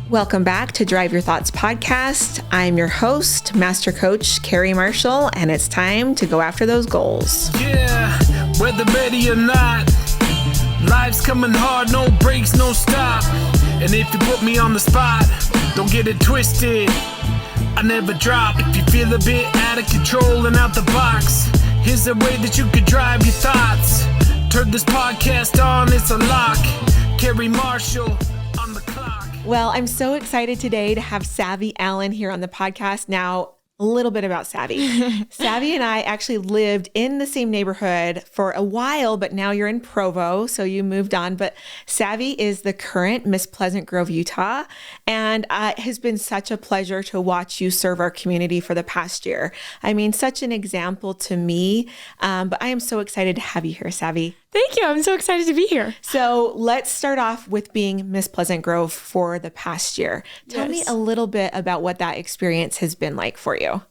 Welcome back to Drive Your Thoughts podcast. I'm your host, Master Coach Carrie Marshall, and it's time to go after those goals. Yeah, whether ready or not, life's coming hard, no breaks, no stop. And if you put me on the spot, don't get it twisted, I never drop. If you feel a bit out of control and out the box, here's a way that you could drive your thoughts. Turn this podcast on, it's a lock. Carrie Marshall on the clock. Well, I'm so excited today to have Savvy Allen here on the podcast. Now, a little bit about Savvy. Savvy and I actually lived in the same neighborhood for a while, but now you're in Provo, so you moved on. But Savvy is the current Miss Pleasant Grove, Utah, and it has been such a pleasure to watch you serve our community for the past year. I mean, such an example to me, but I am so excited to have you here, Savvy. Thank you. I'm so excited to be here. So let's start off with being Miss Pleasant Grove for the past year. Tell me a little bit about what that experience has been like for you.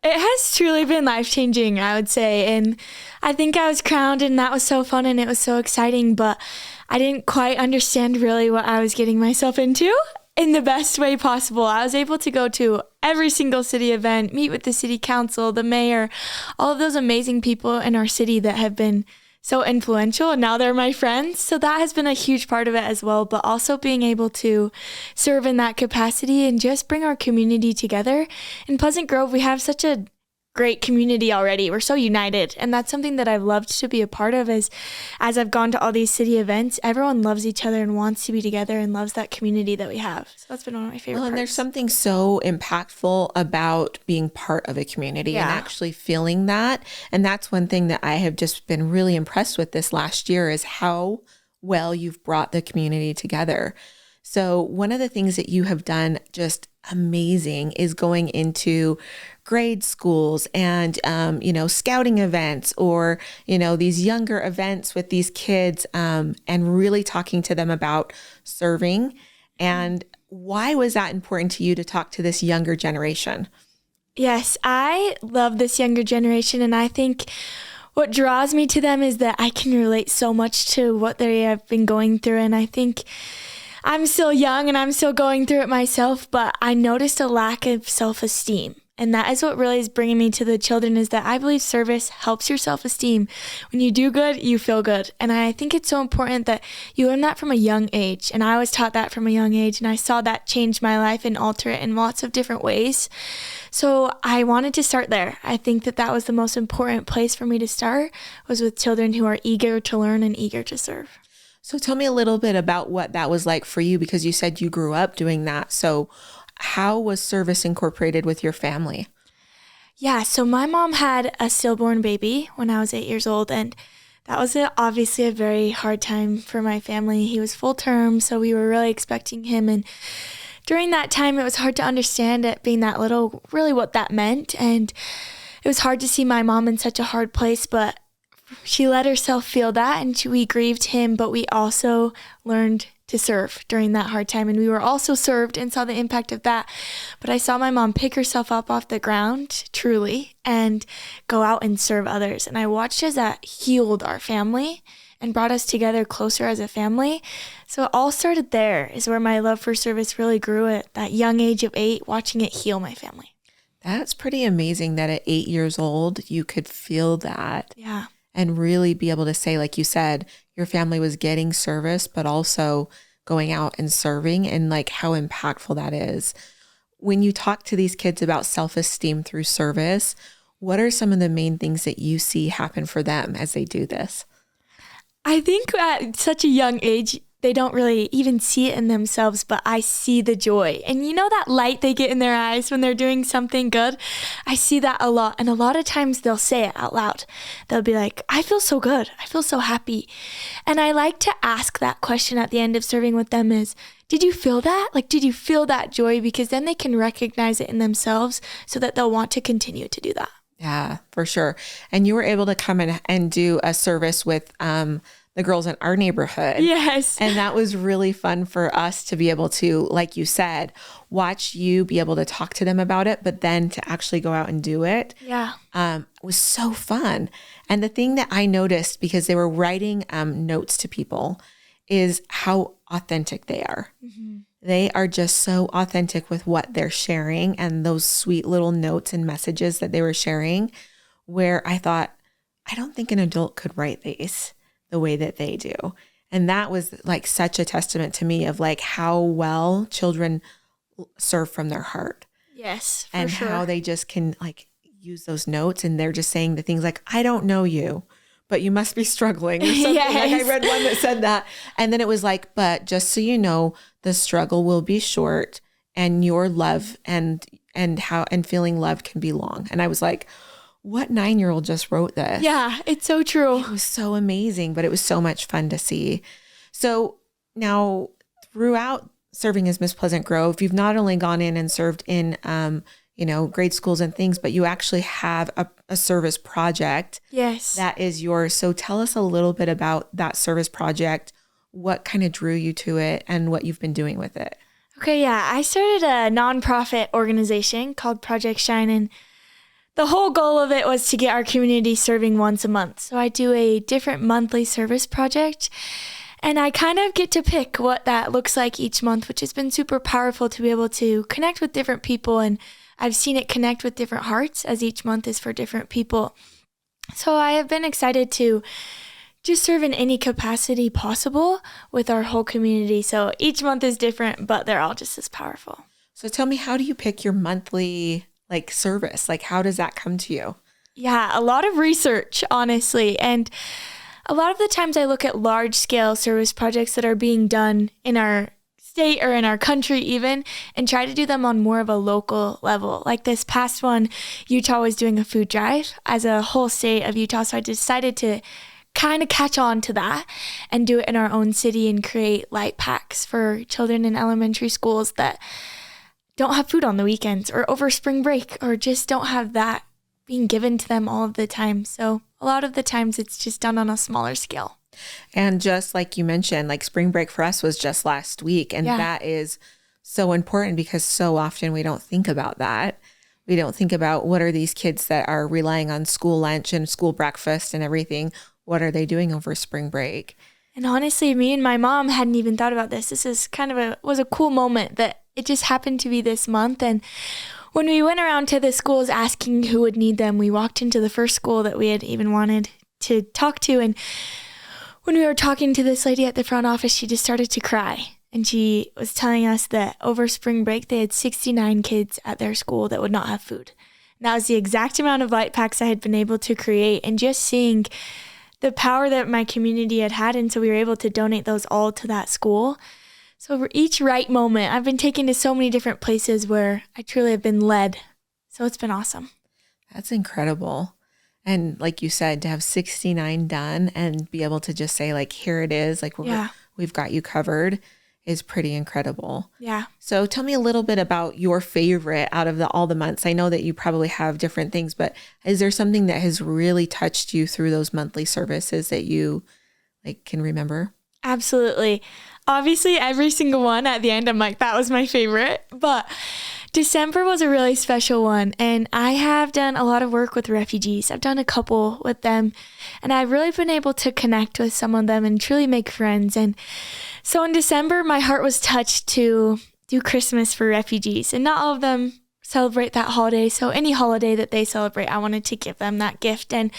It has truly been life-changing, I would say. And I think I was crowned and that was so fun and it was so exciting, but I didn't quite understand really what I was getting myself into in the best way possible. I was able to go to every single city event, meet with the city council, the mayor, all of those amazing people in our city that have been so influential, and now they're my friends. So that has been a huge part of it as well, but also being able to serve in that capacity and just bring our community together. In Pleasant Grove, we have such a great community already. We're so united, and that's something that I've loved to be a part of. As I've gone to all these city events, everyone loves each other and wants to be together and loves that community that we have. So that's been one of my favorite parts. And there's something so impactful about being part of a community and actually feeling that. And that's one thing that I have just been really impressed with this last year is how well you've brought the community together. So one of the things that you have done just amazing is going into grade schools and, scouting events or, these younger events with these kids and really talking to them about serving. And why was that important to you to talk to this younger generation? Yes, I love this younger generation, and I think what draws me to them is that I can relate so much to what they have been going through. And I think I'm still young and I'm still going through it myself, but I noticed a lack of self-esteem. And that is what really is bringing me to the children, is that I believe service helps your self-esteem. When you do good, you feel good. And I think it's so important that you learn that from a young age. And I was taught that from a young age, and I saw that change my life and alter it in lots of different ways. So I wanted to start there. I think that was the most important place for me to start, was with children who are eager to learn and eager to serve. So tell me a little bit about what that was like for you, because you said you grew up doing that. So how was service incorporated with your family? Yeah, so my mom had a stillborn baby when I was 8 years old, and that was obviously a very hard time for my family. He was full term, so we were really expecting him, and during that time it was hard to understand it being that little, really what that meant, and it was hard to see my mom in such a hard place, but she let herself feel that, and we grieved him, but we also learned to serve during that hard time. And we were also served and saw the impact of that. But I saw my mom pick herself up off the ground, truly, and go out and serve others. And I watched as that healed our family and brought us together closer as a family. So it all started there, is where my love for service really grew at that young age of 8, watching it heal my family. That's pretty amazing that at 8 years old, you could feel that. Yeah. And really be able to say, like you said, your family was getting service, but also going out and serving, and like how impactful that is. When you talk to these kids about self-esteem through service, what are some of the main things that you see happen for them as they do this? I think at such a young age, they don't really even see it in themselves, but I see the joy. And you know that light they get in their eyes when they're doing something good? I see that a lot. And a lot of times they'll say it out loud. They'll be like, I feel so good. I feel so happy. And I like to ask that question at the end of serving with them is, did you feel that? Like, did you feel that joy? Because then they can recognize it in themselves so that they'll want to continue to do that. Yeah, for sure. And you were able to come in and do a service with the girls in our neighborhood. Yes. And that was really fun for us to be able to, like you said, watch you be able to talk to them about it, but then to actually go out and do it. Yeah. Was so fun. And the thing that I noticed, because they were writing notes to people, is how authentic they are. Mm-hmm. They are just so authentic with what they're sharing and those sweet little notes and messages that they were sharing, where I thought, I don't think an adult could write these the way that they do. And that was like such a testament to me of like how well children serve from their heart. Yes, for and sure. How they just can like use those notes, and they're just saying the things like, I don't know you, but you must be struggling or something. Yes. Like I read one that said that. And then it was like, but just so you know, the struggle will be short and your love and feeling loved can be long. And I was like, what 9-year-old just wrote this? Yeah, it's so true. It was so amazing, but it was so much fun to see. So now throughout serving as Miss Pleasant Grove, you've not only gone in and served in, grade schools and things, but you actually have a service project. Yes. That is yours. So tell us a little bit about that service project, what kind of drew you to it and what you've been doing with it. Okay, yeah. I started a nonprofit organization called Project Shine, and the whole goal of it was to get our community serving once a month. So I do a different monthly service project, and I kind of get to pick what that looks like each month, which has been super powerful to be able to connect with different people. And I've seen it connect with different hearts as each month is for different people. So I have been excited to just serve in any capacity possible with our whole community. So each month is different, but they're all just as powerful. So tell me, how do you pick your monthly service? Like, how does that come to you? Yeah, a lot of research, honestly. And a lot of the times I look at large scale service projects that are being done in our state or in our country even, and try to do them on more of a local level. Like this past one, Utah was doing a food drive as a whole state of Utah. So I decided to kind of catch on to that and do it in our own city and create light packs for children in elementary schools that don't have food on the weekends or over spring break, or just don't have that being given to them all of the time. So a lot of the times it's just done on a smaller scale. And just like you mentioned, like spring break for us was just last week. And that is so important because so often we don't think about that. We don't think about what are these kids that are relying on school lunch and school breakfast and everything. What are they doing over spring break? And honestly, me and my mom hadn't even thought about this. This is kind of was a cool moment that it just happened to be this month. And when we went around to the schools asking who would need them, we walked into the first school that we had even wanted to talk to. And when we were talking to this lady at the front office, she just started to cry. And she was telling us that over spring break, they had 69 kids at their school that would not have food. And that was the exact amount of light packs I had been able to create. And just seeing the power that my community had. And so we were able to donate those all to that school. So for each right moment, I've been taken to so many different places where I truly have been led. So it's been awesome. That's incredible. And like you said, to have 69 done and be able to just say like, here it is, like we've got you covered is pretty incredible. Yeah. So tell me a little bit about your favorite out of all the months. I know that you probably have different things, but is there something that has really touched you through those monthly services that you like can remember? Absolutely. Obviously, every single one at the end, I'm like, that was my favorite. But December was a really special one. And I have done a lot of work with refugees. I've done a couple with them. And I've really been able to connect with some of them and truly make friends. And so in December, my heart was touched to do Christmas for refugees. And not all of them celebrate that holiday. So any holiday that they celebrate, I wanted to give them that gift. And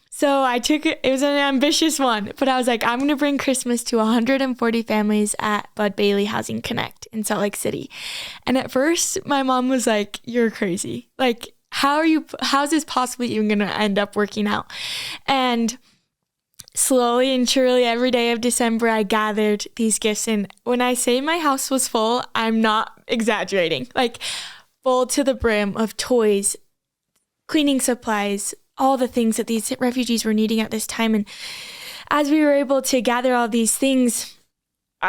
so I took it was an ambitious one, but I was like, I'm going to bring Christmas to 140 families at Bud Bailey Housing Connect in Salt Lake City. And at first, my mom was like, you're crazy. Like, how's this possibly even going to end up working out? And slowly and surely, every day of December, I gathered these gifts. And when I say my house was full, I'm not exaggerating. Like, full to the brim of toys, cleaning supplies, all the things that these refugees were needing at this time. And as we were able to gather all these things,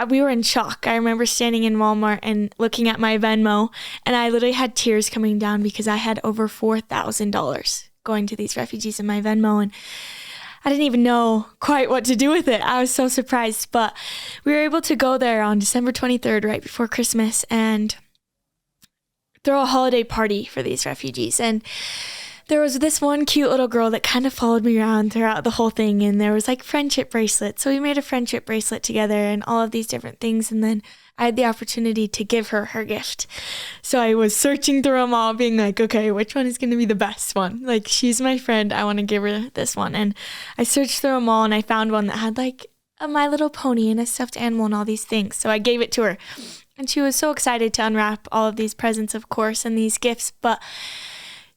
we were in shock. I remember standing in Walmart and looking at my Venmo, and I literally had tears coming down because I had over $4,000 going to these refugees in my Venmo. And I didn't even know quite what to do with it. I was so surprised. But we were able to go there on December 23rd, right before Christmas, and throw a holiday party for these refugees. And there was this one cute little girl that kind of followed me around throughout the whole thing. And there was like friendship bracelets. So we made a friendship bracelet together and all of these different things. And then I had the opportunity to give her her gift. So I was searching through them all, being like, okay, which one is going to be the best one? Like, she's my friend. I want to give her this one. And I searched through them all and I found one that had like a My Little Pony and a stuffed animal and all these things. So I gave it to her. And she was so excited to unwrap all of these presents, of course, and these gifts. But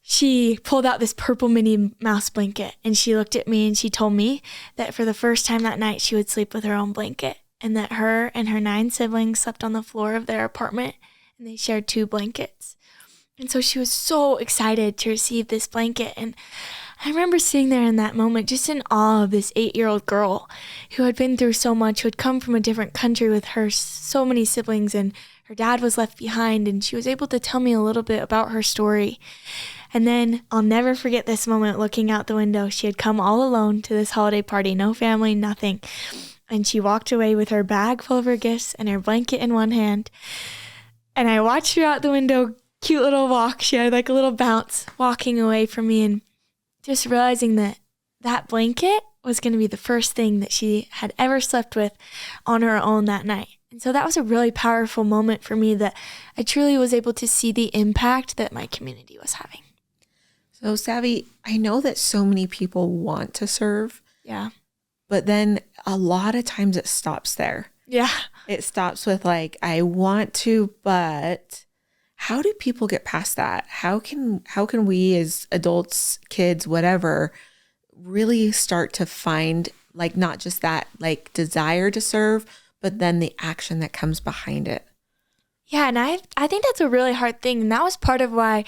she pulled out this purple Minnie Mouse blanket and she looked at me and she told me that for the first time that night she would sleep with her own blanket, and that her and her 9 siblings slept on the floor of their apartment and they shared 2 blankets. And so she was so excited to receive this blanket. And I remember sitting there in that moment just in awe of this 8-year-old girl who had been through so much, who had come from a different country with her so many siblings, and her dad was left behind, and she was able to tell me a little bit about her story. And then I'll never forget this moment looking out the window. She had come all alone to this holiday party, no family, nothing. And she walked away with her bag full of her gifts and her blanket in one hand. And I watched her out the window, cute little walk. She had like a little bounce walking away from me, and just realizing that that blanket was going to be the first thing that she had ever slept with on her own that night. And so that was a really powerful moment for me, that I truly was able to see the impact that my community was having. So, Savvy, I know that so many people want to serve. Yeah. But then a lot of times it stops there. Yeah. It stops with like, I want to, but how do people get past that? How can we as adults, kids, whatever, really start to find like not just that like desire to serve, but then the action that comes behind it? Yeah, and I think that's a really hard thing. And that was part of why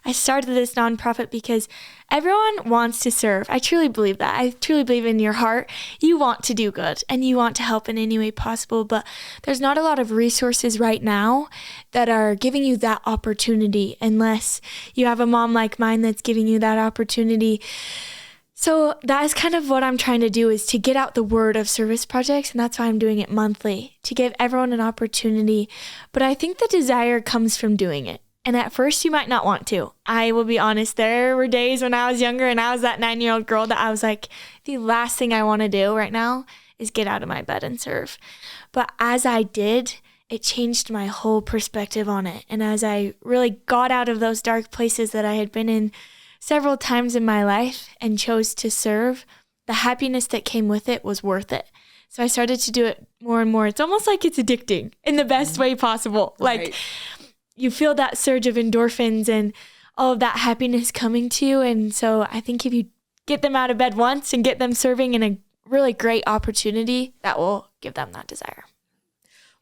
I started this nonprofit, because everyone wants to serve. I truly believe that. I truly believe in your heart, you want to do good and you want to help in any way possible. But there's not a lot of resources right now that are giving you that opportunity, unless you have a mom like mine that's giving you that opportunity. So that is kind of what I'm trying to do, is to get out the word of service projects. And that's why I'm doing it monthly, to give everyone an opportunity. But I think the desire comes from doing it. And at first you might not want to. I will be honest, there were days when I was younger and I was that 9-year-old girl that I was like, the last thing I want to do right now is get out of my bed and serve. But as I did, it changed my whole perspective on it. And as I really got out of those dark places that I had been in several times in my life and chose to serve, the happiness that came with it was worth it. So I started to do it more and more. It's almost like it's addicting in the best way possible. Right. Like, you feel that surge of endorphins and all of that happiness coming to you. And so I think if you get them out of bed once and get them serving in a really great opportunity, that will give them that desire.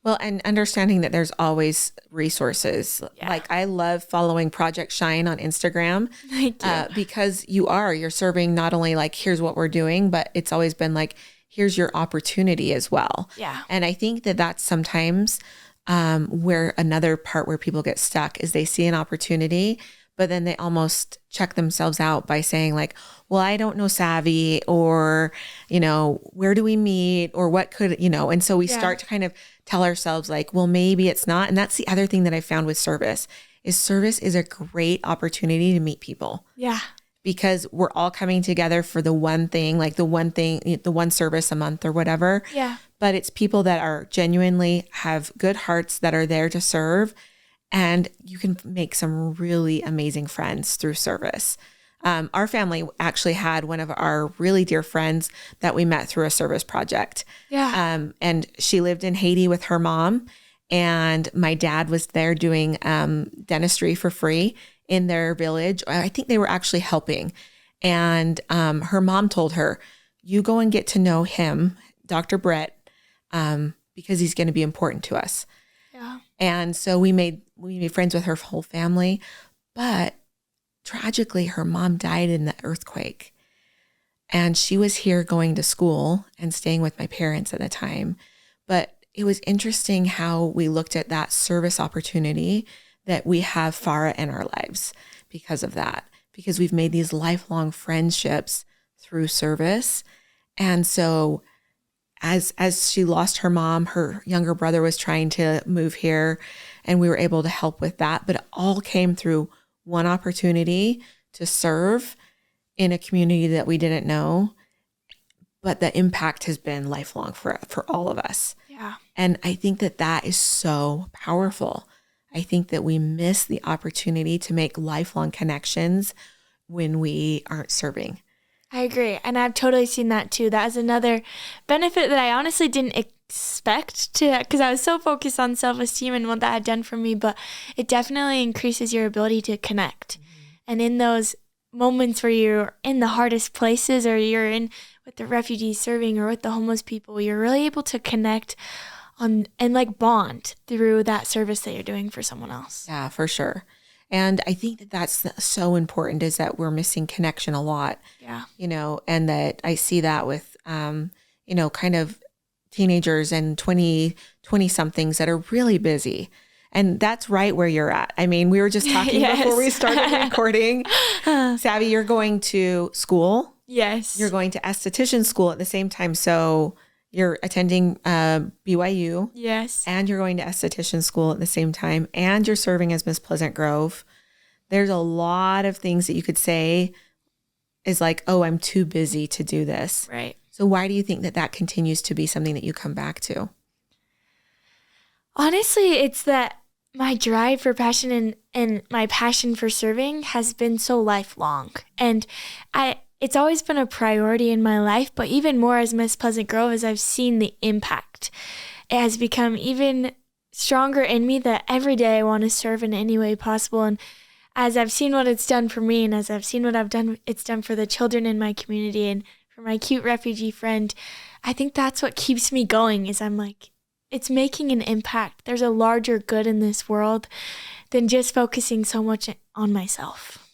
Well, and understanding that there's always resources. Yeah. Like I love following Project Shine on Instagram. Thank you. Because you're serving not only like, here's what we're doing, but it's always been like, here's your opportunity as well. Yeah. And I think that that's sometimes where another part where people get stuck is they see an opportunity, but then they almost check themselves out by saying like, well, I don't know Savvy, or, where do we meet, or what could, and so we start to kind of tell ourselves like, well, maybe it's not. And that's the other thing that I found with service is a great opportunity to meet people. Yeah. Because we're all coming together for the one one service a month or whatever. Yeah. But it's people that are genuinely have good hearts that are there to serve. And you can make some really amazing friends through service. Our family actually had one of our really dear friends that we met through a service project. Yeah. And she lived in Haiti with her mom. And my dad was there doing dentistry for free in their village. I think they were actually helping. And her mom told her, you go and get to know him, Dr. Brett, because he's going to be important to us. Yeah. And so we made friends with her whole family. But tragically, her mom died in the earthquake. And she was here going to school and staying with my parents at the time. But it was interesting how we looked at that service opportunity that we have Farah in our lives because of that, because we've made these lifelong friendships through service. And so as she lost her mom, her younger brother was trying to move here and we were able to help with that, but it all came through one opportunity to serve in a community that we didn't know, but the impact has been lifelong for all of us. Yeah. And I think that that is so powerful. I think that we miss the opportunity to make lifelong connections when we aren't serving. I agree. And I've totally seen that too. That is another benefit that I honestly didn't expect to, because I was so focused on self-esteem and what that had done for me, but it definitely increases your ability to connect. And in those moments where you're in the hardest places, or you're in with the refugees serving, or with the homeless people, you're really able to connect on and like bond through that service that you're doing for someone else. Yeah, for sure. And I think that that's so important, is that we're missing connection a lot. Yeah. And that I see that with, kind of teenagers and 20 somethings that are really busy. And that's right where you're at. I mean, we were just talking before we started recording. Savvy, you're going to school. Yes. You're going to esthetician school at the same time. So you're attending BYU. Yes. And you're going to esthetician school at the same time. And you're serving as Miss Pleasant Grove. There's a lot of things that you could say is like, oh, I'm too busy to do this. Right. So why do you think that that continues to be something that you come back to? Honestly, it's that my drive for passion and my passion for serving has been so lifelong. And it's always been a priority in my life, but even more as Miss Pleasant Grove, as I've seen the impact. It has become even stronger in me that every day I want to serve in any way possible. And as I've seen what it's done for me, and as I've seen what it's done for the children in my community and for my cute refugee friend, I think that's what keeps me going, is I'm like, it's making an impact. There's a larger good in this world than just focusing so much on myself.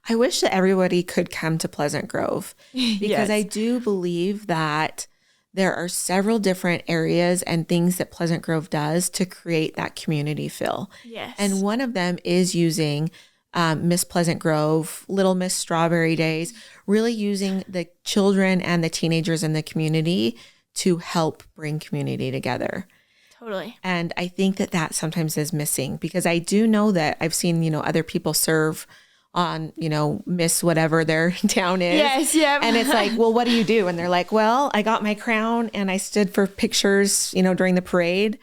I wish that everybody could come to Pleasant Grove, because I do believe that there are several different areas and things that Pleasant Grove does to create that community feel. Yes. And one of them is using Miss Pleasant Grove, Little Miss Strawberry Days, really using the children and the teenagers in the community to help bring community together. Totally. And I think that that sometimes is missing, because I do know that I've seen, other people serve on, Miss whatever their town is. Yes, yeah. And it's like, well, what do you do? And they're like, well, I got my crown and I stood for pictures, during the parade.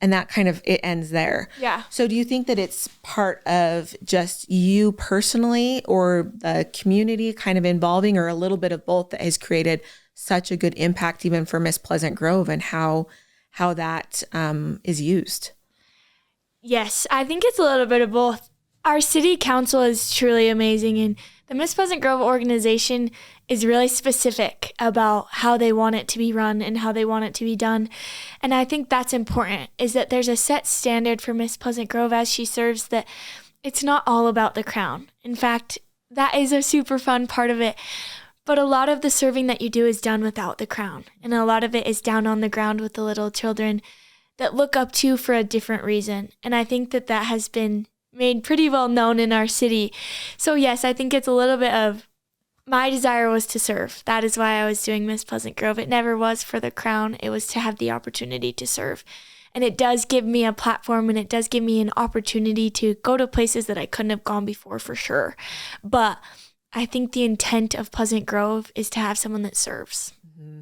And that kind of, it ends there. Yeah. So do you think that it's part of just you personally, or the community kind of involving, or a little bit of both, that has created such a good impact even for Miss Pleasant Grove, and how that is used? Yes, I think it's a little bit of both. Our city council is truly amazing, and the Miss Pleasant Grove organization is really specific about how they want it to be run and how they want it to be done. And I think that's important, is that there's a set standard for Miss Pleasant Grove as she serves, that it's not all about the crown. In fact, that is a super fun part of it. But a lot of the serving that you do is done without the crown. And a lot of it is down on the ground with the little children that look up to you for a different reason. And I think that that has been made pretty well known in our city. So yes, I think it's a little bit of, my desire was to serve. That is why I was doing Miss Pleasant Grove. It never was for the crown. It was to have the opportunity to serve. And it does give me a platform, and it does give me an opportunity to go to places that I couldn't have gone before, for sure. But I think the intent of Pleasant Grove is to have someone that serves. Mm-hmm.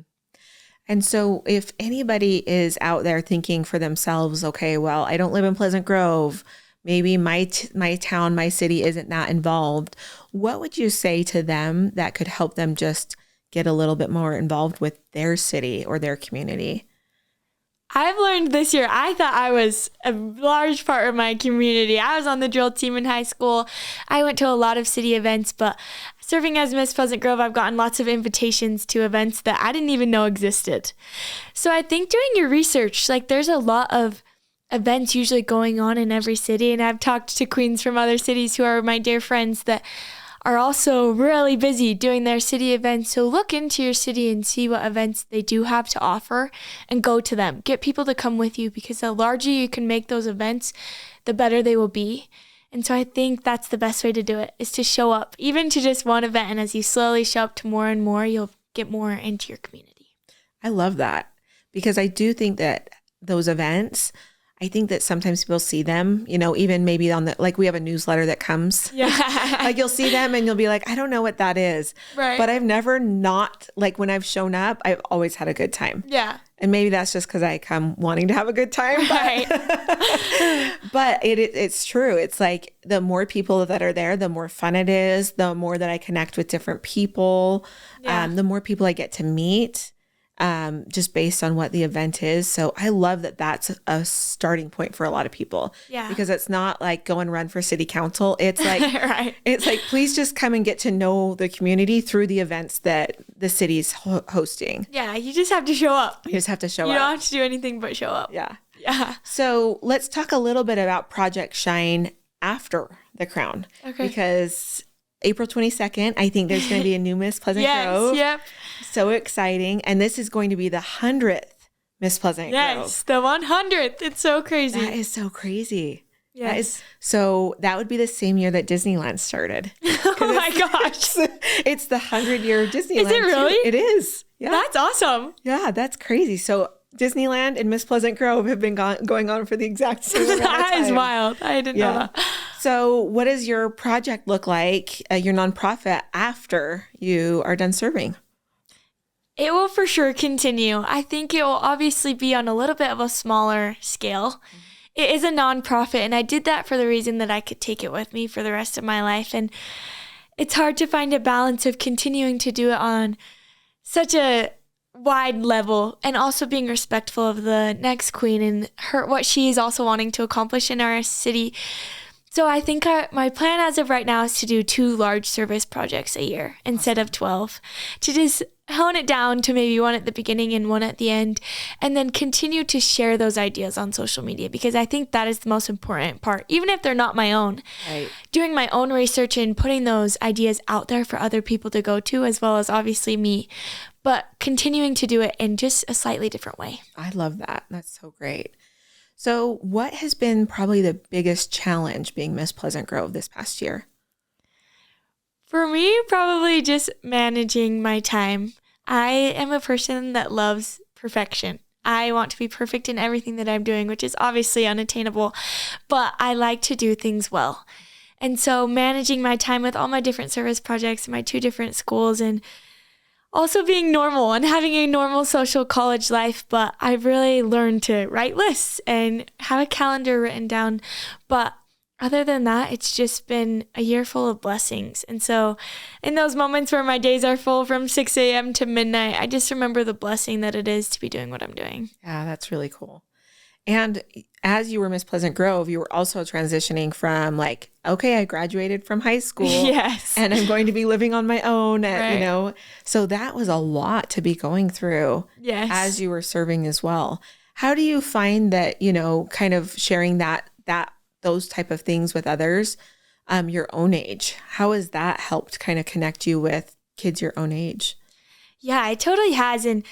And so if anybody is out there thinking for themselves, okay, well, I don't live in Pleasant Grove, maybe my town, my city isn't that involved, what would you say to them that could help them just get a little bit more involved with their city or their community? I've learned this year, I thought I was a large part of my community. I was on the drill team in high school. I went to a lot of city events, but serving as Miss Pleasant Grove, I've gotten lots of invitations to events that I didn't even know existed. So I think doing your research, like there's a lot of events usually going on in every city. And I've talked to queens from other cities who are my dear friends that are also really busy doing their city events. So look into your city and see what events they do have to offer and go to them. Get people to come with you, because the larger you can make those events, the better they will be. And so I think that's the best way to do it, is to show up, even to just one event. And as you slowly show up to more and more, you'll get more into your community. I love that, because I do think that those events, I think that sometimes people see them, even maybe on like we have a newsletter that comes. Yeah. Like you'll see them and you'll be like, I don't know what that is. Right. But I've never not, like when I've shown up, I've always had a good time. Yeah. And maybe that's just because I come wanting to have a good time. Right. But it's true. It's like the more people that are there, the more fun it is, the more that I connect with different people, the more people I get to meet. Just based on what the event is. So I love that that's a starting point for a lot of people. Yeah. Because it's not like go and run for city council. It's like, right. It's like, please just come and get to know the community through the events that the city's hosting. Yeah. You just have to show up. You just have to show up. You don't have to do anything but show up. Yeah. Yeah. So let's talk a little bit about Project Shine after the crown. Okay. Because April 22nd, I think there's going to be a new Miss Pleasant Grove. Yep. So exciting. And this is going to be the 100th Miss Pleasant Grove. Yes, the 100th. It's so crazy. That is so crazy. Yes. That would be the same year that Disneyland started. Oh my gosh. It's the 100-year Disneyland. Is it really? Too. It is. Yeah. That's awesome. Yeah, that's crazy. So Disneyland and Miss Pleasant Grove have been going on for the exact same amount of time. That is wild. I didn't know that. So what does your project look like, your nonprofit, after you are done serving? It will for sure continue. I think it will obviously be on a little bit of a smaller scale. It is a nonprofit, and I did that for the reason that I could take it with me for the rest of my life. And it's hard to find a balance of continuing to do it on such a wide level and also being respectful of the next queen and what she is also wanting to accomplish in our city. So I think my plan as of right now is to do 2 large service projects a year instead of 12, to just hone it down to maybe one at the beginning and one at the end, and then continue to share those ideas on social media, because I think that is the most important part, even if they're not my own. Right. Doing my own research and putting those ideas out there for other people to go to, as well as obviously me, but continuing to do it in just a slightly different way. I love that. That's so great. So what has been probably the biggest challenge being Miss Pleasant Grove this past year? For me, probably just managing my time. I am a person that loves perfection. I want to be perfect in everything that I'm doing, which is obviously unattainable, but I like to do things well. And so managing my time with all my different service projects, my 2 different schools, and also being normal and having a normal social college life. But I've really learned to write lists and have a calendar written down. But other than that, it's just been a year full of blessings. And so in those moments where my days are full from 6 a.m. to midnight, I just remember the blessing that it is to be doing what I'm doing. Yeah, that's really cool. And as you were Miss Pleasant Grove, you were also transitioning from like, okay, I graduated from high school. Yes. And I'm going to be living on my own, Right. So that was a lot to be going through. Yes. As you were serving as well. How do you find that, kind of sharing those type of things with others, your own age? How has that helped kind of connect you with kids your own age? Yeah, it totally has. And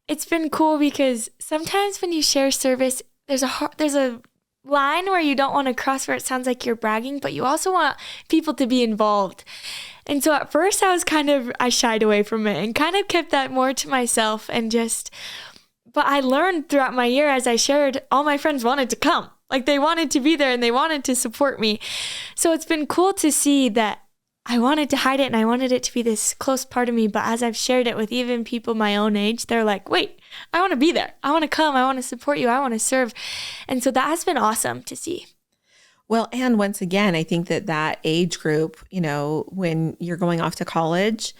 it's been cool because sometimes when you share service, there's a line where you don't want to cross where it sounds like you're bragging, but you also want people to be involved. And so at first I shied away from it and kind of kept that more to myself but I learned throughout my year as I shared, all my friends wanted to come. Like they wanted to be there and they wanted to support me. So it's been cool to see that I wanted to hide it and I wanted it to be this close part of me. But as I've shared it with even people my own age, they're like, wait, I want to be there. I want to come. I want to support you. I want to serve. And so that has been awesome to see. Well, and once again, I think that age group, when you're going off to college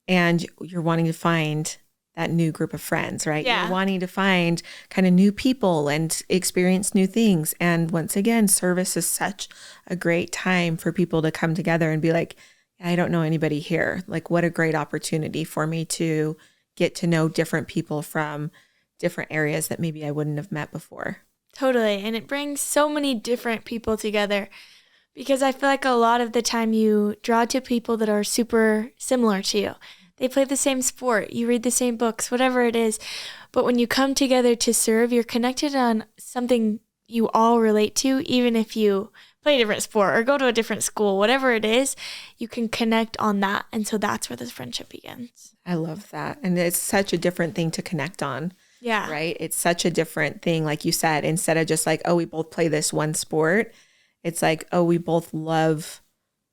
and you're wanting to find that new group of friends, right? Yeah. You're wanting to find kind of new people and experience new things. And once again, service is such a great time for people to come together and be like, I don't know anybody here. Like, what a great opportunity for me to get to know different people from different areas that maybe I wouldn't have met before. Totally. And it brings so many different people together because I feel like a lot of the time you draw to people that are super similar to you. They play the same sport, you read the same books, whatever it is. But when you come together to serve, you're connected on something you all relate to, even if you play a different sport or go to a different school, whatever it is, you can connect on that. And so that's where the friendship begins. I love that. And it's such a different thing to connect on. Yeah. Right. It's such a different thing. Like you said, instead of just like, oh, we both play this one sport. It's like, oh, we both love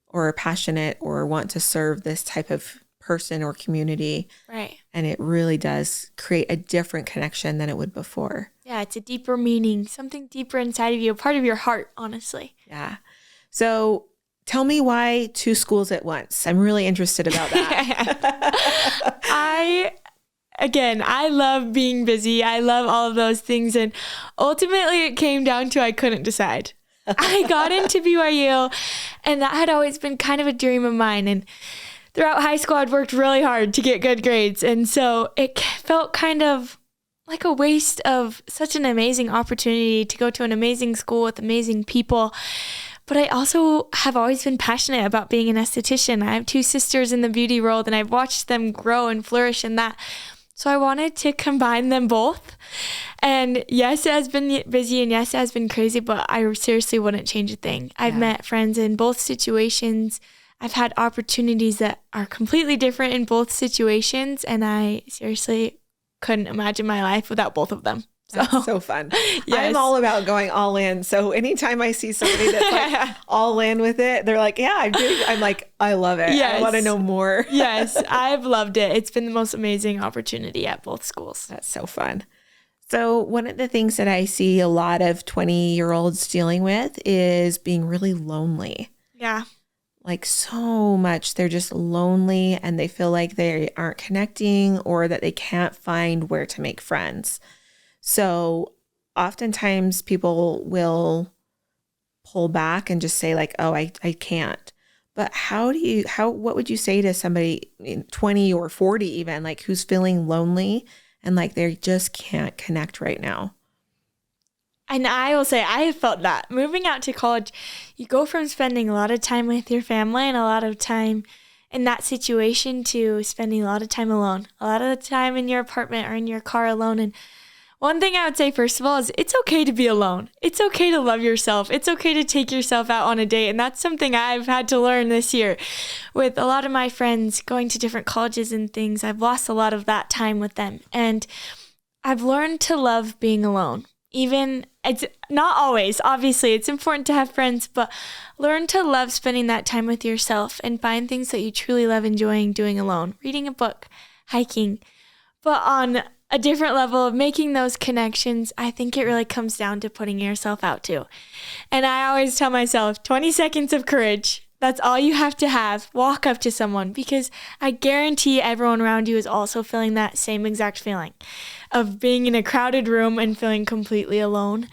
or are passionate or want to serve this type of person or community. Right. And it really does create a different connection than it would before. Yeah. It's a deeper meaning, something deeper inside of you, a part of your heart, honestly. Yeah. So tell me why 2 schools at once. I'm really interested about that. I love being busy. I love all of those things. And ultimately it came down to I couldn't decide. I got into BYU, and that had always been kind of a dream of mine. And throughout high school, I'd worked really hard to get good grades. And so it felt kind of like a waste of such an amazing opportunity to go to an amazing school with amazing people. But I also have always been passionate about being an esthetician. I have 2 sisters in the beauty world, and I've watched them grow and flourish in that. So I wanted to combine them both. And yes, it has been busy, and yes, it has been crazy, but I seriously wouldn't change a thing. I've met friends in both situations. I've had opportunities that are completely different in both situations, and I seriously couldn't imagine my life without both of them. That's so fun. Yes. I'm all about going all in. So anytime I see somebody that's like all in with it, they're like, yeah, I'm like, I love it. Yes. I want to know more. Yes, I've loved it. It's been the most amazing opportunity at both schools. That's so fun. So one of the things that I see a lot of 20-year-olds dealing with is being really lonely. Yeah. Like so much. They're just lonely and they feel like they aren't connecting or that they can't find where to make friends. So oftentimes people will pull back and just say like, oh, I can't. But what would you say to somebody 20 or 40 even, like who's feeling lonely and like they just can't connect right now? And I will say I have felt that. Moving out to college, you go from spending a lot of time with your family and a lot of time in that situation to spending a lot of time alone, a lot of the time in your apartment or in your car alone. And one thing I would say, first of all, is it's okay to be alone. It's okay to love yourself. It's okay to take yourself out on a date. And that's something I've had to learn this year. With a lot of my friends going to different colleges and things, I've lost a lot of that time with them. And I've learned to love being alone. Even, it's not always, obviously, it's important to have friends, but learn to love spending that time with yourself and find things that you truly love enjoying doing alone. Reading a book, hiking. But on a different level of making those connections, I think it really comes down to putting yourself out too. And I always tell myself, 20 seconds of courage. That's all you have to have. Walk up to someone, because I guarantee everyone around you is also feeling that same exact feeling of being in a crowded room and feeling completely alone.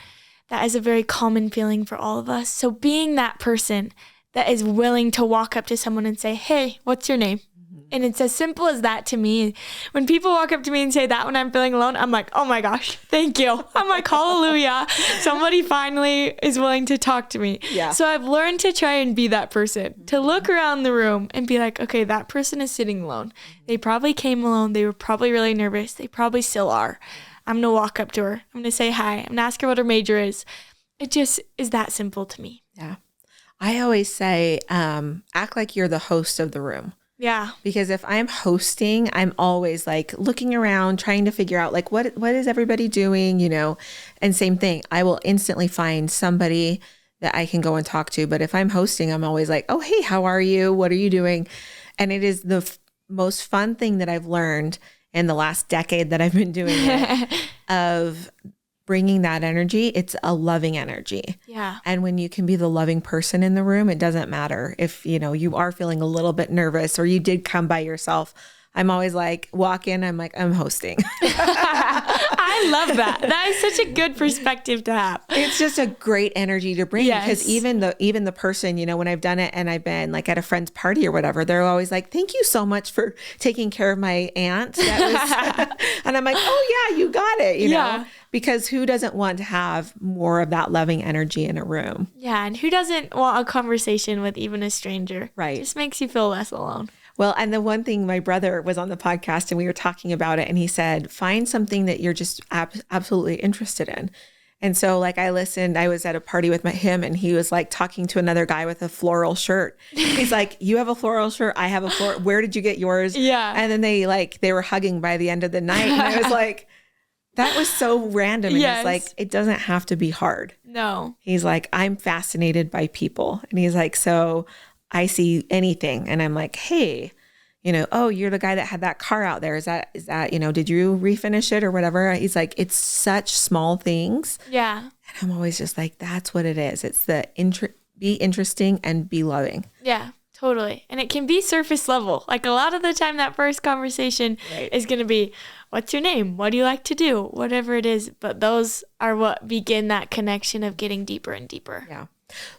That is a very common feeling for all of us. So being that person that is willing to walk up to someone and say, hey, what's your name? And it's as simple as that to me. When people walk up to me and say that when I'm feeling alone, I'm like, oh my gosh, thank you. I'm like, hallelujah. Somebody finally is willing to talk to me. Yeah. So I've learned to try and be that person, to look around the room and be like, okay, that person is sitting alone. They probably came alone. They were probably really nervous. They probably still are. I'm going to walk up to her. I'm going to say hi. I'm going to ask her what her major is. It just is that simple to me. Yeah. I always say, act like you're the host of the room. Yeah. Because if I'm hosting, I'm always like looking around, trying to figure out like, what is everybody doing, you know? And same thing, I will instantly find somebody that I can go and talk to. But if I'm hosting, I'm always like, oh, hey, how are you? What are you doing? And it is the most fun thing that I've learned in the last decade that I've been doing it of bringing that energy. It's a loving energy. Yeah. And when you can be the loving person in the room, it doesn't matter if, you know, you are feeling a little bit nervous or you did come by yourself. I'm always like, walk in, I'm like, I'm hosting. I love that. That is such a good perspective to have. It's just a great energy to bring. Yes. Because even the person, you know, when I've done it and I've been like at a friend's party or whatever, they're always like, thank you so much for taking care of my aunt. That was and I'm like, oh yeah, you got it. You know, because who doesn't want to have more of that loving energy in a room? Yeah. And who doesn't want a conversation with even a stranger? Right. It just makes you feel less alone. Well, and the one thing, my brother was on the podcast and we were talking about it and he said, find something that you're just absolutely interested in. And so like I listened, I was at a party with him and he was like talking to another guy with a floral shirt. He's like, you have a floral shirt. I have a floral. Where did you get yours? Yeah. And then they were hugging by the end of the night. And I was like, That was so random. And Yes. he's like, it doesn't have to be hard. No. He's like, I'm fascinated by people. And he's like, so I see anything. And I'm like, hey, oh, you're the guy that had that car out there. Is that, did you refinish it or whatever? He's like, it's such small things. Yeah. And I'm always just like, that's what it is. It's the be interesting and be loving. Yeah, totally. And it can be surface level. Like a lot of the time, that first conversation is going to be, what's your name? What do you like to do? Whatever it is. But those are what begin that connection of getting deeper and deeper. Yeah.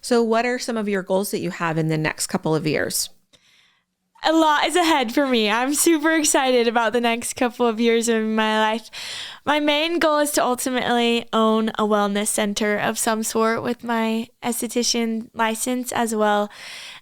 So what are some of your goals that you have in the next couple of years? A lot is ahead for me. I'm super excited about the next couple of years of my life. My main goal is to ultimately own a wellness center of some sort with my esthetician license, as well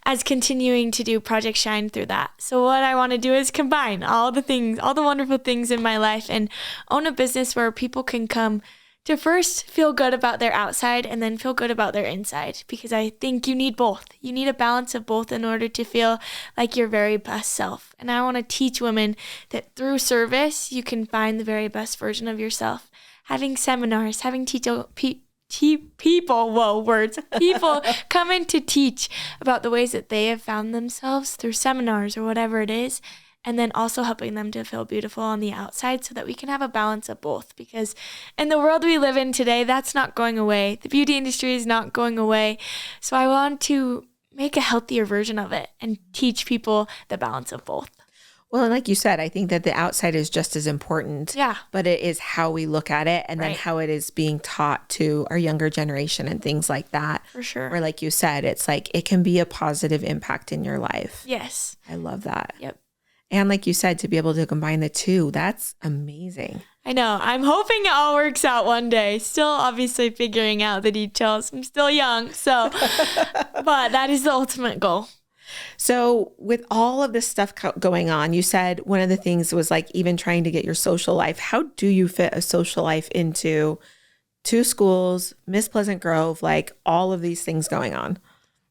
as continuing to do Project Shine through that. So what I want to do is combine all the wonderful things in my life and own a business where people can come to first feel good about their outside and then feel good about their inside, because I think you need both. You need a balance of both in order to feel like your very best self. And I want to teach women that through service, you can find the very best version of yourself. Having seminars, having people come in to teach about the ways that they have found themselves through seminars or whatever it is. And then also helping them to feel beautiful on the outside so that we can have a balance of both. Because in the world we live in today, that's not going away. The beauty industry is not going away. So I want to make a healthier version of it and teach people the balance of both. Well, and like you said, I think that the outside is just as important. Yeah. But it is how we look at it and then how it is being taught to our younger generation and things like that. For sure. Where, like you said, it's like it can be a positive impact in your life. Yes. I love that. Yep. And like you said, to be able to combine the two, that's amazing. I know. I'm hoping it all works out one day. Still obviously figuring out the details. I'm still young, so but that is the ultimate goal. So with all of this stuff going on, you said one of the things was like even trying to get your social life. How do you fit a social life into 2 schools, Miss Pleasant Grove, like all of these things going on?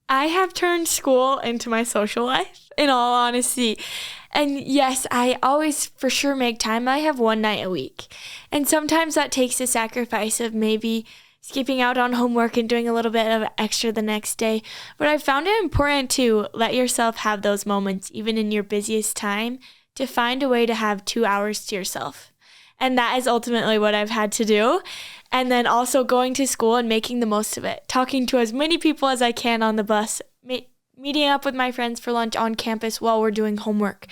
I have turned school into my social life, in all honesty. And yes, I always for sure make time. I have one night a week. And sometimes that takes a sacrifice of maybe skipping out on homework and doing a little bit of extra the next day. But I found it important to let yourself have those moments, even in your busiest time, to find a way to have 2 hours to yourself. And that is ultimately what I've had to do. And then also going to school and making the most of it, talking to as many people as I can on the bus, meeting up with my friends for lunch on campus while we're doing homework.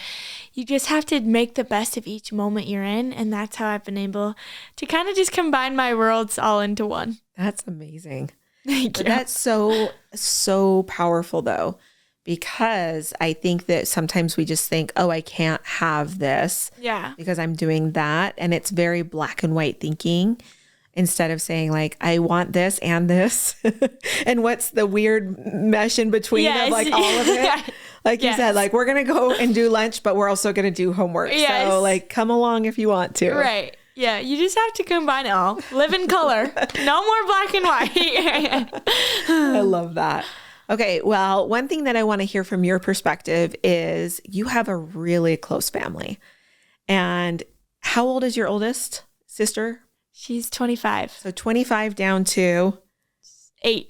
You just have to make the best of each moment you're in. And that's how I've been able to kind of just combine my worlds all into one. That's amazing. Thank you. That's so powerful though, because I think that sometimes we just think, oh, I can't have this because I'm doing that. And it's very black and white thinking. Instead of saying like, I want this and this, and what's the weird mesh in between of like all of it? Like you said, like we're going to go and do lunch, but we're also going to do homework. So like, come along if you want to. Right. Yeah. You just have to combine it all. Live in color. No more black and white. I love that. Okay. Well, one thing that I want to hear from your perspective is you have a really close family. And how old is your oldest sister? She's 25. So 25 down to 8.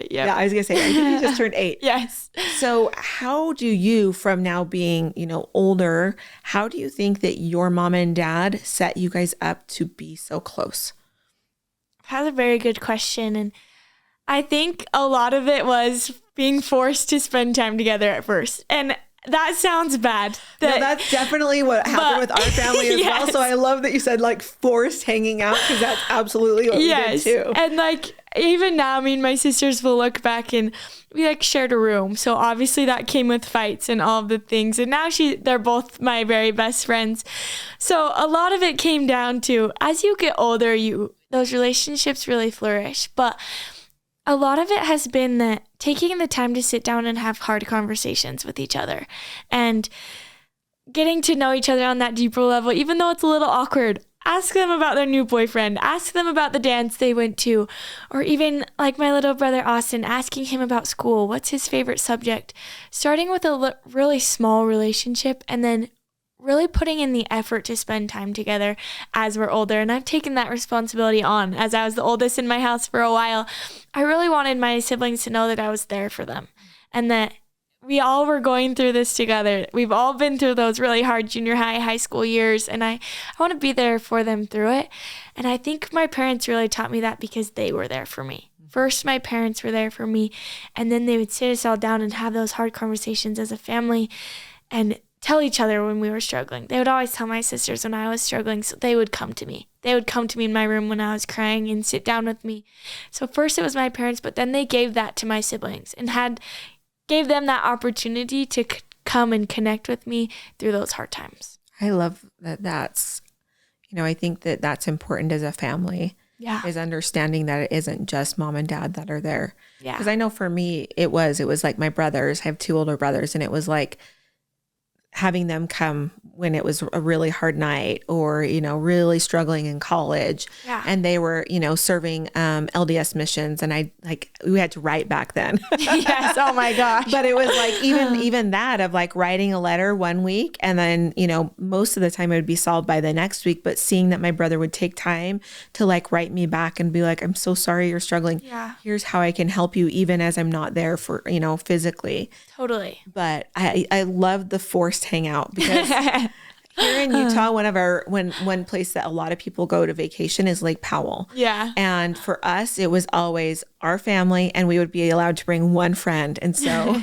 Yeah, I was going to say, I think you just turned 8. Yes. So how do you, from now being, older, how do you think that your mom and dad set you guys up to be so close? That's a very good question. And I think a lot of it was being forced to spend time together at first. And that sounds bad. No, that's definitely what happened with our family as well. So I love that you said like forced hanging out, because that's absolutely what we did too. And like even now, my sisters will look back and we like shared a room. So obviously that came with fights and all of the things. And now they're both my very best friends. So a lot of it came down to, as you get older, those relationships really flourish. But a lot of it has been that taking the time to sit down and have hard conversations with each other and getting to know each other on that deeper level, even though it's a little awkward. Ask them about their new boyfriend. Ask them about the dance they went to. Or even like my little brother, Austin, asking him about school. What's his favorite subject? Starting with a really small relationship and then really putting in the effort to spend time together as we're older. And I've taken that responsibility on. As I was the oldest in my house for a while, I really wanted my siblings to know that I was there for them and that we all were going through this together. We've all been through those really hard junior high school years, and I want to be there for them through it. And I think my parents really taught me that because they were there for me. First, my parents were there for me, and then they would sit us all down and have those hard conversations as a family and tell each other when we were struggling. They would always tell my sisters when I was struggling, so they would come to me. They would come to me in my room when I was crying and sit down with me. So first it was my parents, but then they gave that to my siblings and gave them that opportunity to come and connect with me through those hard times. I love that. That's, I think that that's important as a family. Yeah. Is understanding that it isn't just mom and dad that are there. Yeah. Because I know for me, it was like my brothers. I have 2 older brothers, and it was like having them come when it was a really hard night or, really struggling in college. Yeah. And they were, serving LDS missions. And we had to write back then. Yes. Oh my gosh. But it was like even that of like writing a letter one week. And then, most of the time it would be solved by the next week. But seeing that my brother would take time to like write me back and be like, I'm so sorry you're struggling. Yeah. Here's how I can help you even as I'm not there for, physically. Totally. But I love the forced hangout because here in Utah, one place that a lot of people go to vacation is Lake Powell. Yeah. And for us, it was always our family, and we would be allowed to bring one friend. And so,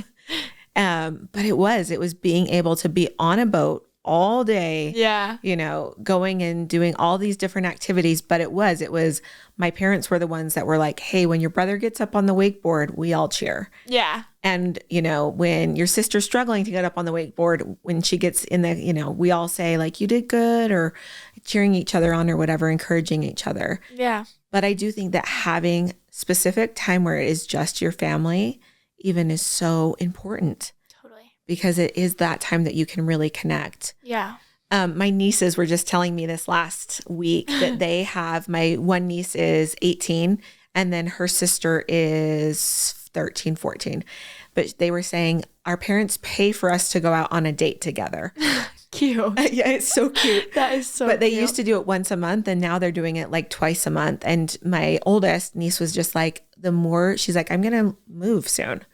but it was being able to be on a boat all day, yeah, going and doing all these different activities. But it was my parents were the ones that were like, hey, when your brother gets up on the wakeboard, we all cheer. Yeah. And, when your sister's struggling to get up on the wakeboard, when she gets in the, we all say like, you did good, or cheering each other on or whatever, encouraging each other. Yeah. But I do think that having specific time where it is just your family even is so important. Because it is that time that you can really connect. Yeah. My nieces were just telling me this last week that they have, my one niece is 18 and then her sister is 13, 14. But they were saying our parents pay for us to go out on a date together. Cute. Yeah, it's so cute. That is so But they cute. used to do it once a month, and now they're doing it like twice a month. And my oldest niece was just like, she's like, I'm going to move soon.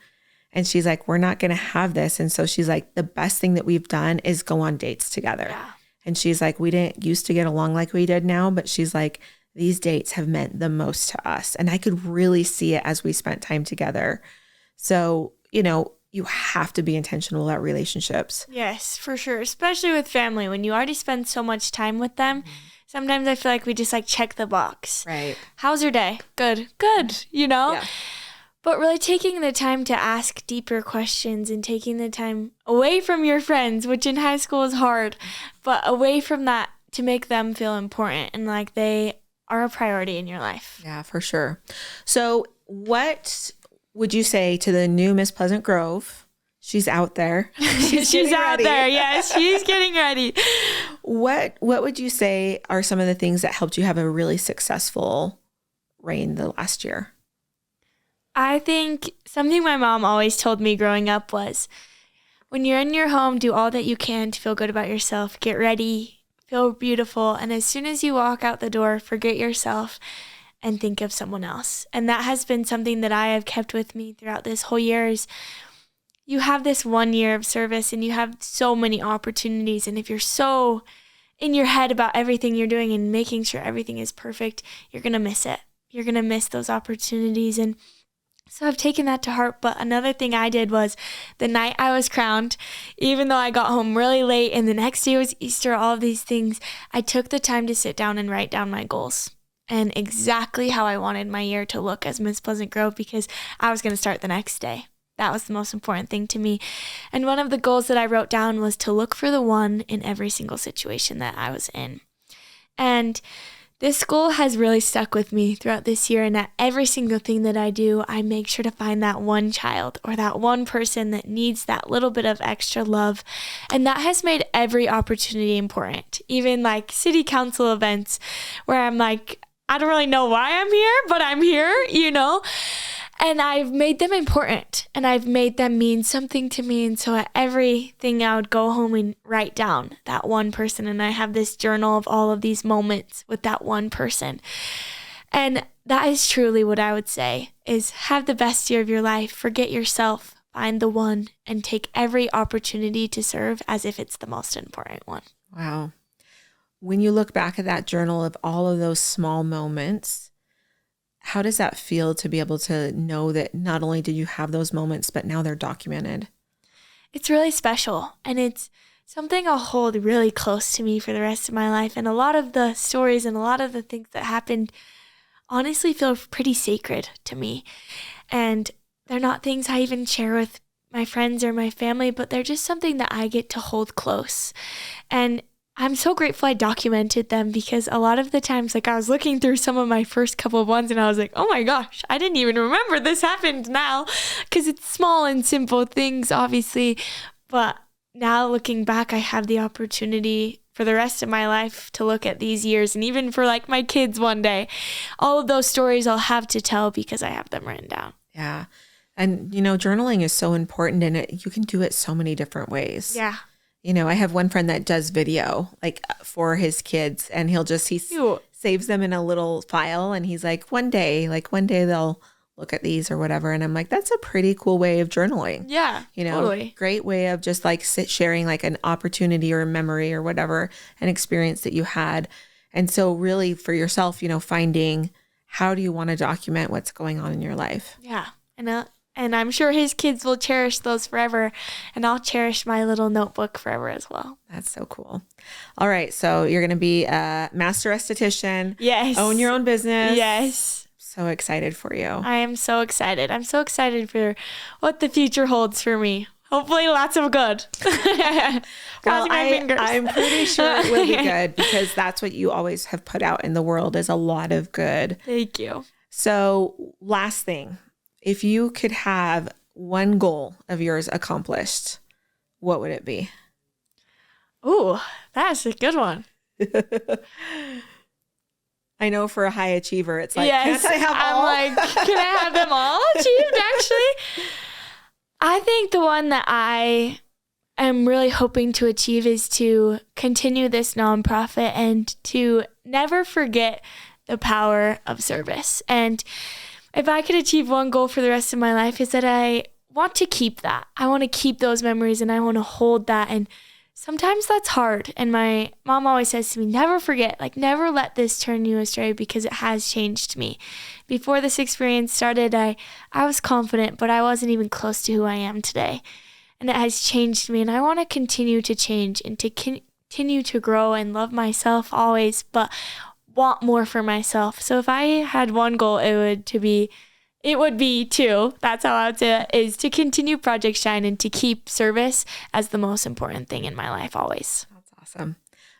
And she's like, we're not going to have this. And so she's like, the best thing that we've done is go on dates together. Yeah. And she's like, we didn't used to get along like we did now, but she's like, these dates have meant the most to us. And I could really see it as we spent time together. So, you have to be intentional about relationships. Yes, for sure. Especially with family, when you already spend so much time with them. Sometimes I feel like we just like check the box. Right. How's your day? Good. Yeah. But really taking the time to ask deeper questions and taking the time away from your friends, which in high school is hard, but away from that to make them feel important and like they are a priority in your life. Yeah, for sure. So what would you say to the new Miss Pleasant Grove? She's out there. She's out there. Yes, she's getting ready. What would you say are some of the things that helped you have a really successful reign the last year? I think something my mom always told me growing up was, when you're in your home, do all that you can to feel good about yourself. Get ready, feel beautiful, and as soon as you walk out the door, forget yourself and think of someone else. And that has been something that I have kept with me throughout this whole year is you have this 1 year of service and you have so many opportunities. And if you're so in your head about everything you're doing and making sure everything is perfect, you're going to miss it. You're going to miss those opportunities. And so I've taken that to heart. But another thing I did was the night I was crowned, even though I got home really late and the next day was Easter, all of these things, I took the time to sit down and write down my goals and exactly how I wanted my year to look as Miss Pleasant Grove, because I was going to start the next day. That was the most important thing to me. And one of the goals that I wrote down was to look for the one in every single situation that I was in. And this goal has really stuck with me throughout this year, and at every single thing that I do, I make sure to find that one child or that one person that needs that little bit of extra love. And that has made every opportunity important, even like city council events where I'm like, I don't really know why I'm here, but I'm here, And I've made them important, and I've made them mean something to me. And so at everything, I would go home and write down that one person. And I have this journal of all of these moments with that one person. And that is truly what I would say is have the best year of your life. Forget yourself, find the one, and take every opportunity to serve as if it's the most important one. Wow. When you look back at that journal of all of those small moments, how does that feel to be able to know that not only did you have those moments, but now they're documented? It's really special, and it's something I'll hold really close to me for the rest of my life. And a lot of the stories and a lot of the things that happened honestly feel pretty sacred to me. And they're not things I even share with my friends or my family, but they're just something that I get to hold close. And I'm so grateful I documented them, because a lot of the times, like, I was looking through some of my first couple of ones and I was like, oh my gosh, I didn't even remember this happened now, because it's small and simple things, obviously. But now looking back, I have the opportunity for the rest of my life to look at these years, and even for like my kids one day, all of those stories I'll have to tell because I have them written down. Yeah. And, you know, journaling is so important, and you can do it so many different ways. Yeah. You know, I have one friend that does video like for his kids, and he saves them in a little file, and he's like, one day they'll look at these or whatever. And I'm like, that's a pretty cool way of journaling. Yeah, you know, totally. Great way of just like sharing like an opportunity or a memory or whatever, an experience that you had. And so really for yourself, you know, finding how do you want to document what's going on in your life? Yeah. And I'm sure his kids will cherish those forever. And I'll cherish my little notebook forever as well. That's so cool. All right. So you're going to be a master esthetician. Yes. Own your own business. Yes. So excited for you. I am so excited. I'm so excited for what the future holds for me. Hopefully lots of good. Well, I'm pretty sure it will be good, because that's what you always have put out in the world, is a lot of good. Thank you. So last thing, if you could have one goal of yours accomplished, what would it be? Ooh, that's a good one. I know for a high achiever, it's like, yes, can't I have all? I'm like, can I have them all achieved, actually? I think the one that I am really hoping to achieve is to continue this nonprofit and to never forget the power of service. And if I could achieve one goal for the rest of my life, is that I want to keep that. I want to keep those memories, and I want to hold that. And sometimes that's hard. And my mom always says to me, never forget, like, never let this turn you astray, because it has changed me. Before this experience started, I was confident, but I wasn't even close to who I am today. And it has changed me, and I want to continue to change and to continue to grow and love myself always, but want more for myself. So if I had one goal, it would be two. That's how I would say it, is to continue Project Shine and to keep service as the most important thing in my life always. That's awesome.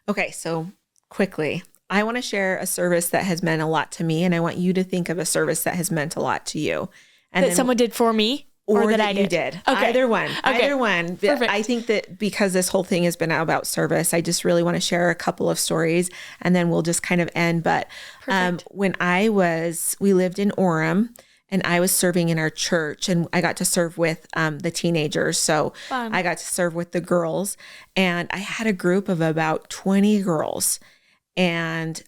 Okay, so quickly, I want to share a service that has meant a lot to me, and I want you to think of a service that has meant a lot to you. And that someone did for me? Or that I did. Okay. Either one. Okay. Either one. Perfect. I think that because this whole thing has been about service, I just really want to share a couple of stories, and then we'll just kind of end. But when we lived in Orem, and I was serving in our church, and I got to serve with the teenagers. So Fun. I got to serve with the girls, and I had a group of about 20 girls. And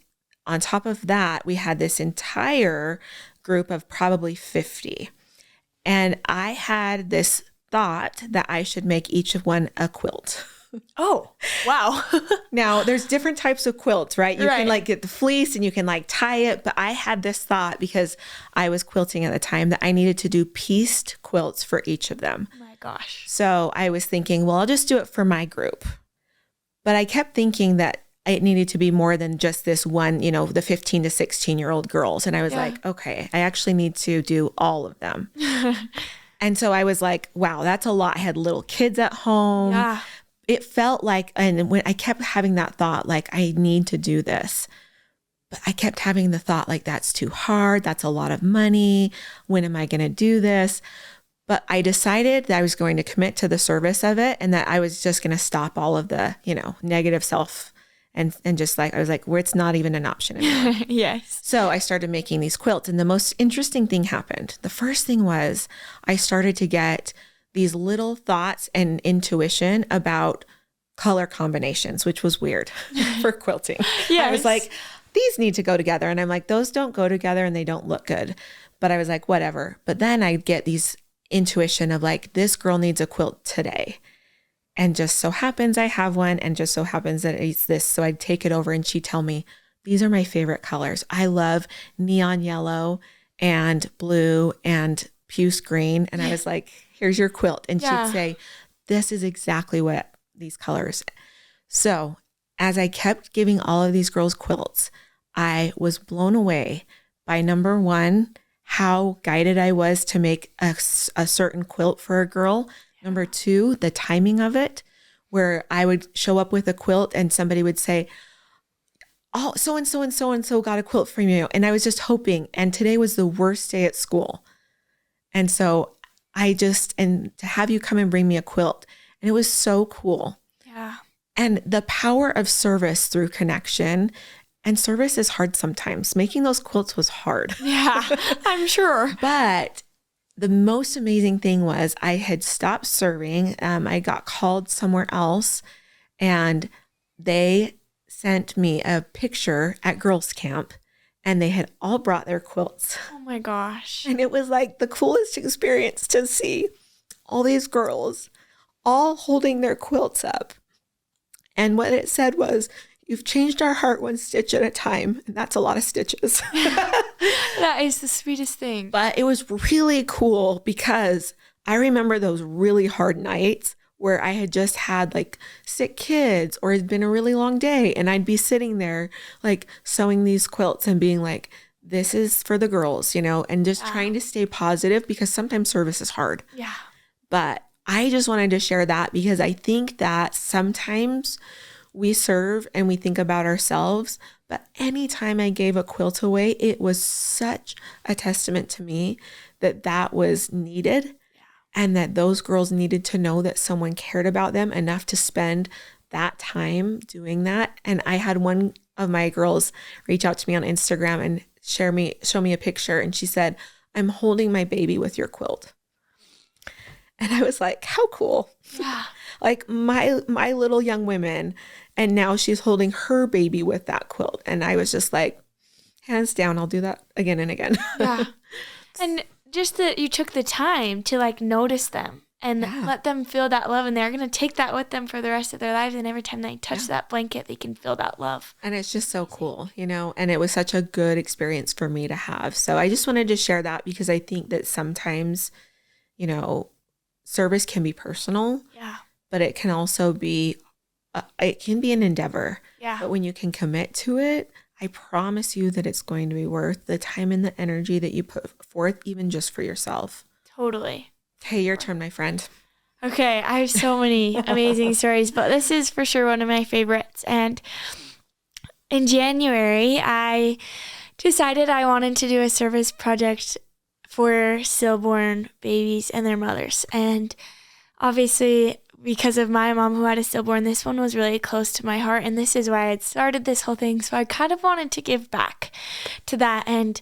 on top of that, we had this entire group of probably 50. And I had this thought that I should make each of one a quilt. Oh, wow. Now, there's different types of quilts, right? You can like get the fleece and you can like tie it. But I had this thought, because I was quilting at the time, that I needed to do pieced quilts for each of them. Oh my gosh. So I was thinking, well, I'll just do it for my group. But I kept thinking that it needed to be more than just this one, you know, the 15 to 16-year-old girls. And I was like, okay, I actually need to do all of them. And so I was like, wow, that's a lot. I had little kids at home. Yeah. It felt like, and when I kept having that thought, like, I need to do this. But I kept having the thought, like, that's too hard. That's a lot of money. When am I going to do this? But I decided that I was going to commit to the service of it, and that I was just going to stop all of the, you know, negative self And just like, I was like, where it's not even an option anymore. Yes. So I started making these quilts, and the most interesting thing happened. The first thing was I started to get these little thoughts and intuition about color combinations, which was weird for quilting. Yes. I was like, these need to go together. And I'm like, those don't go together and they don't look good. But I was like, whatever. But then I get these intuition of like, this girl needs a quilt today. And just so happens I have one, and just so happens that it's this. So I'd take it over and she'd tell me, these are my favorite colors. I love neon yellow and blue and puce green. And I was like, here's your quilt. And she'd say, this is exactly what these colors. So as I kept giving all of these girls quilts, I was blown away by, number one, how guided I was to make a certain quilt for a girl. Number two, the timing of it, where I would show up with a quilt and somebody would say, oh, so-and-so and so-and-so got a quilt from you. And I was just hoping. And today was the worst day at school. And so and to have you come and bring me a quilt. And it was so cool. Yeah. And the power of service through connection. And service is hard sometimes. Making those quilts was hard. Yeah, I'm sure. But the most amazing thing was I had stopped serving. I got called somewhere else, and they sent me a picture at girls' camp, and they had all brought their quilts. Oh my gosh. And it was like the coolest experience to see all these girls all holding their quilts up. And what it said was, you've changed our heart one stitch at a time. And that's a lot of stitches. That is the sweetest thing. But it was really cool because I remember those really hard nights where I had just had like sick kids, or it'd been a really long day, and I'd be sitting there like sewing these quilts and being like, this is for the girls, and just trying to stay positive, because sometimes service is hard. Yeah. But I just wanted to share that because I think that sometimes we serve and we think about ourselves, but anytime I gave a quilt away, it was such a testament to me that was needed, and that those girls needed to know that someone cared about them enough to spend that time doing that. And I had one of my girls reach out to me on Instagram and show me a picture, and she said, I'm holding my baby with your quilt. And I was like, how cool. Yeah. Like my little young women, and now she's holding her baby with that quilt. And I was just like, hands down, I'll do that again and again. Yeah. And just that you took the time to like notice them and let them feel that love, and they're going to take that with them for the rest of their lives. And every time they touch that blanket, they can feel that love. And it's just so cool, and it was such a good experience for me to have. So I just wanted to share that because I think that sometimes, service can be personal, but it can also be, it can be an endeavor. Yeah. But when you can commit to it, I promise you that it's going to be worth the time and the energy that you put forth, even just for yourself. Totally. Okay, your turn, my friend. Okay, I have so many amazing stories, but this is for sure one of my favorites. And in January, I decided I wanted to do a service project for stillborn babies and their mothers. And obviously, because of my mom who had a stillborn, this one was really close to my heart. And this is why I had started this whole thing. So I kind of wanted to give back to that. And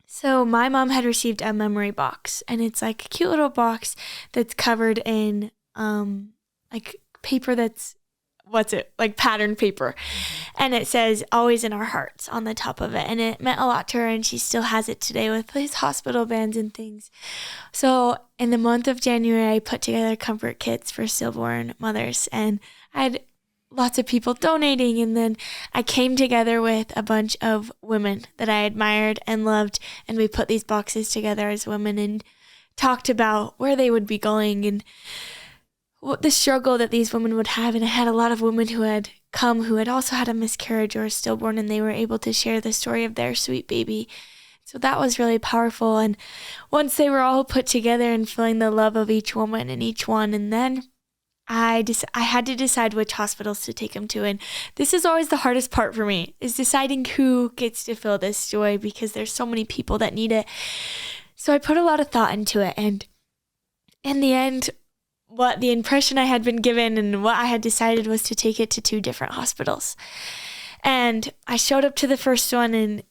so my mom had received a memory box, and it's like a cute little box that's covered in like paper that's, like patterned paper. And it says always in our hearts on the top of it. And it meant a lot to her, and she still has it today with these hospital bands and things. So in the month of January, I put together comfort kits for stillborn mothers, and I had lots of people donating. And then I came together with a bunch of women that I admired and loved, and we put these boxes together as women and talked about where they would be going and what the struggle that these women would have. And I had a lot of women who had come who had also had a miscarriage or a stillborn, and they were able to share the story of their sweet baby. So that was really powerful. And once they were all put together and feeling the love of each woman and each one, and then I had to decide which hospitals to take them to. And this is always the hardest part for me, is deciding who gets to feel this joy, because there's so many people that need it. So I put a lot of thought into it. And in the end, what the impression I had been given, and what I had decided was to take it to 2 different hospitals. And I showed up to the first one, and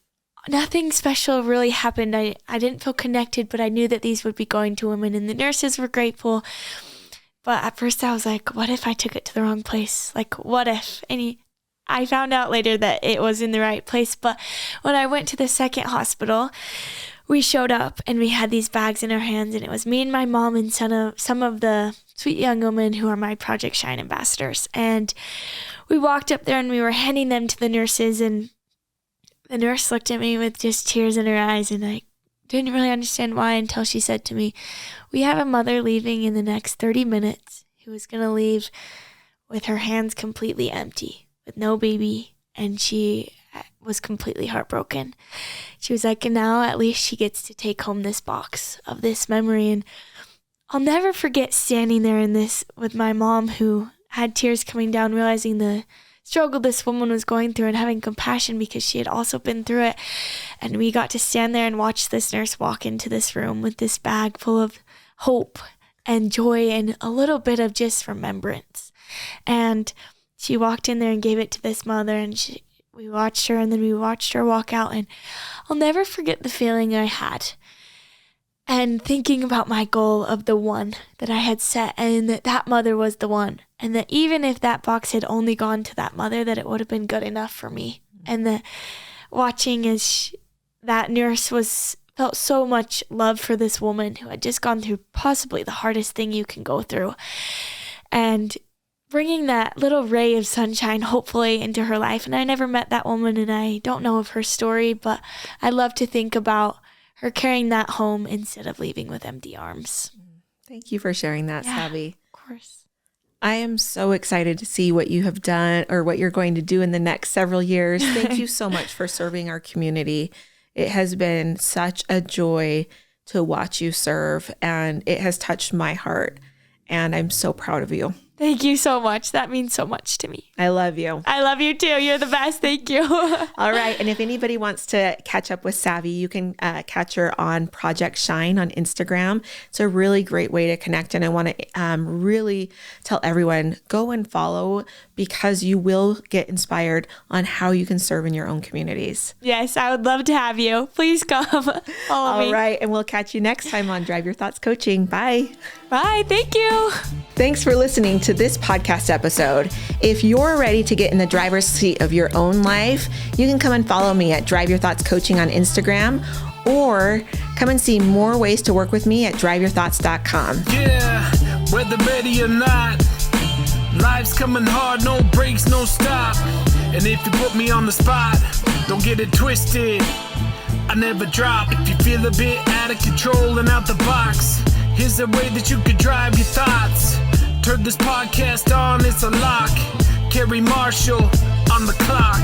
nothing special really happened. I didn't feel connected, but I knew that these would be going to women, and the nurses were grateful. But at first I was like, what if I took it to the wrong place? Like, what if? And I found out later that it was in the right place. But when I went to the second hospital, we showed up and we had these bags in our hands, and it was me and my mom and some of the sweet young women who are my Project Shine ambassadors. And we walked up there and we were handing them to the nurses, and the nurse looked at me with just tears in her eyes, and I didn't really understand why until she said to me, we have a mother leaving in the next 30 minutes who is going to leave with her hands completely empty, with no baby, and she was completely heartbroken. She was like, and now at least she gets to take home this box of this memory. And I'll never forget standing there in this with my mom, who had tears coming down, realizing the struggle this woman was going through and having compassion because she had also been through it. And we got to stand there and watch this nurse walk into this room with this bag full of hope and joy and a little bit of just remembrance. And she walked in there and gave it to this mother, and we watched her, and then we watched her walk out. And I'll never forget the feeling I had, and thinking about my goal of the one that I had set, and that mother was the one. And that even if that box had only gone to that mother, that it would have been good enough for me. And the watching as that nurse felt so much love for this woman who had just gone through possibly the hardest thing you can go through. And bringing that little ray of sunshine, hopefully, into her life. And I never met that woman, and I don't know of her story, but I love to think about her carrying that home instead of leaving with empty arms. Thank you for sharing that, Savvy. Of course. I am so excited to see what you have done or what you're going to do in the next several years. Thank you so much for serving our community. It has been such a joy to watch you serve, and it has touched my heart, and I'm so proud of you. Thank you so much. That means so much to me. I love you. I love you too. You're the best. Thank you. All right. And if anybody wants to catch up with Savvy, you can catch her on Project Shine on Instagram. It's a really great way to connect. And I want to really tell everyone, go and follow, because you will get inspired on how you can serve in your own communities. Yes, I would love to have you. Please come follow me. All right. And we'll catch you next time on Drive Your Thoughts Coaching. Bye. Bye. Thank you. Thanks for listening to this podcast episode. If you're ready to get in the driver's seat of your own life, you can come and follow me at Drive Your Thoughts Coaching on Instagram, or come and see more ways to work with me at driveyourthoughts.com. Yeah, whether ready or not, life's coming hard, no breaks, no stop. And if you put me on the spot, don't get it twisted, I never drop. If you feel a bit out of control and out the box, here's a way that you could drive your thoughts. Turn this podcast on, it's a lock. Carrie Marshall on the clock.